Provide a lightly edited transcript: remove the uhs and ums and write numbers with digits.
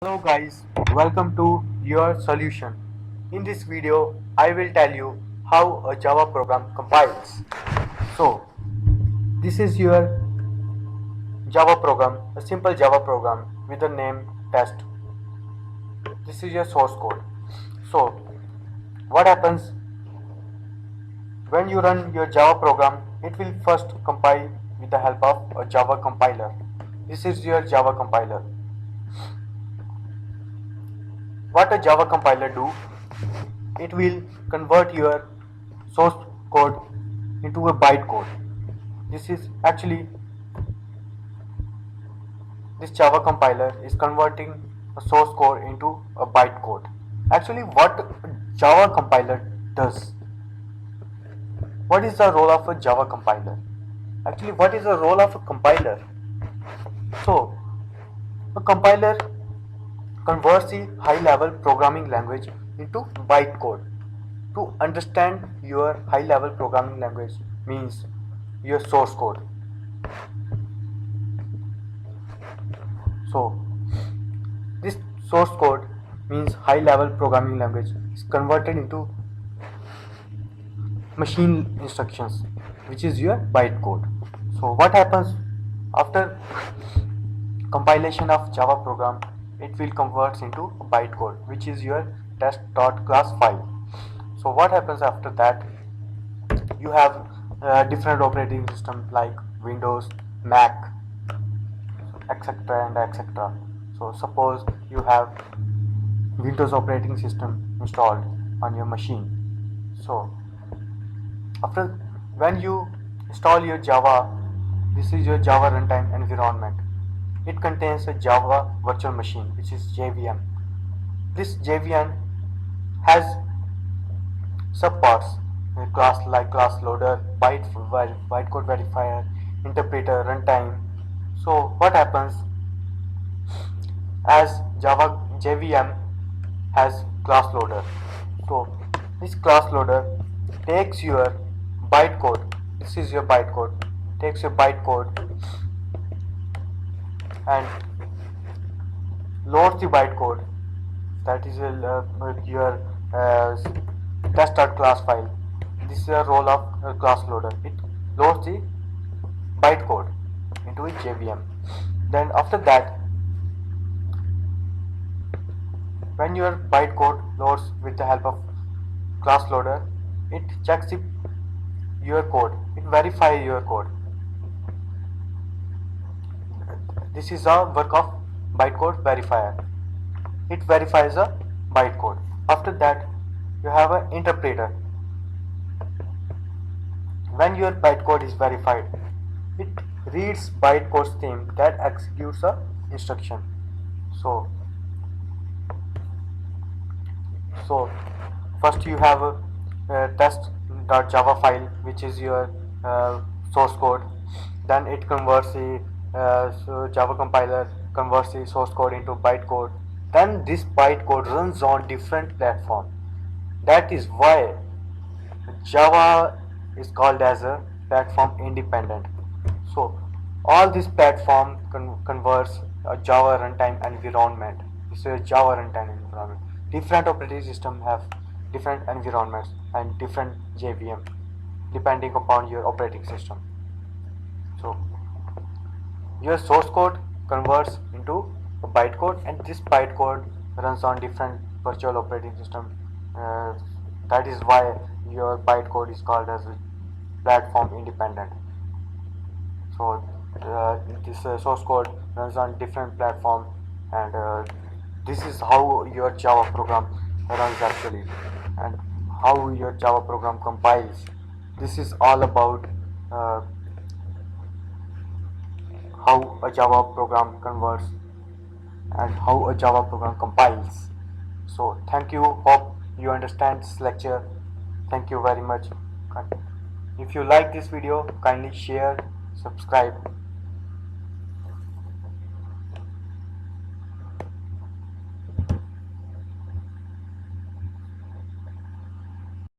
Hello guys, welcome to your solution. In this video, I will tell you how a Java program compiles. So, this is your Java program, a simple Java program with the name test. This is your source code. So, what happens when you run your Java program? It will first compile with the help of a Java compiler. This is your Java compiler. What a Java compiler do? It will convert your source code into a bytecode. This is actually this Java compiler is converting a source code into a bytecode. Actually, what Java compiler does? What is the role of a Java compiler? Actually, what is the role of a compiler? So, a compiler converts the high-level programming language into bytecode. To understand your high-level programming language means your source code. So, this source code means high-level programming language is converted into machine instructions, which is your bytecode. So, what happens after compilation of Java program? It will converts into bytecode, which is your test.class file. So, what happens after that? You have different operating system like Windows, Mac, etc. and etc. So suppose you have Windows operating system installed on your machine. So after when you install your Java, this is your Java runtime environment. It contains a Java virtual machine, which is JVM. This JVM has subparts class like class loader, bytecode verifier, interpreter, runtime. So what happens as Java JVM has class loader. So this class loader takes your bytecode. This is your bytecode. Takes your bytecode and loads the bytecode. That is your test.class file. This is a role of class loader. It loads the bytecode into a JVM. Then after that, when your bytecode loads with the help of class loader, it checks your code. It verifies your code. This is a work of bytecode verifier. It verifies a bytecode. After that, you have an interpreter. When your bytecode is verified, it reads bytecode stream that executes a instruction. So first you have a test.java file, which is your source code. Then it converts the Java compiler converts the source code into bytecode. Then this bytecode runs on different platform. That is why Java is called as a platform independent. So all this platform converts a Java runtime environment. This is a Java runtime environment. Different operating systems have different environments and different JVM depending upon your operating system. So your source code converts into a bytecode, and this bytecode runs on different virtual operating system. That is why your bytecode is called as platform independent. So this source code runs on different platform, and this is how your Java program runs actually, and how your Java program compiles. This is all about how a Java program converts and how a Java program compiles. So thank you. Hope you understand this lecture. Thank you very much. If you like this video, kindly share, subscribe.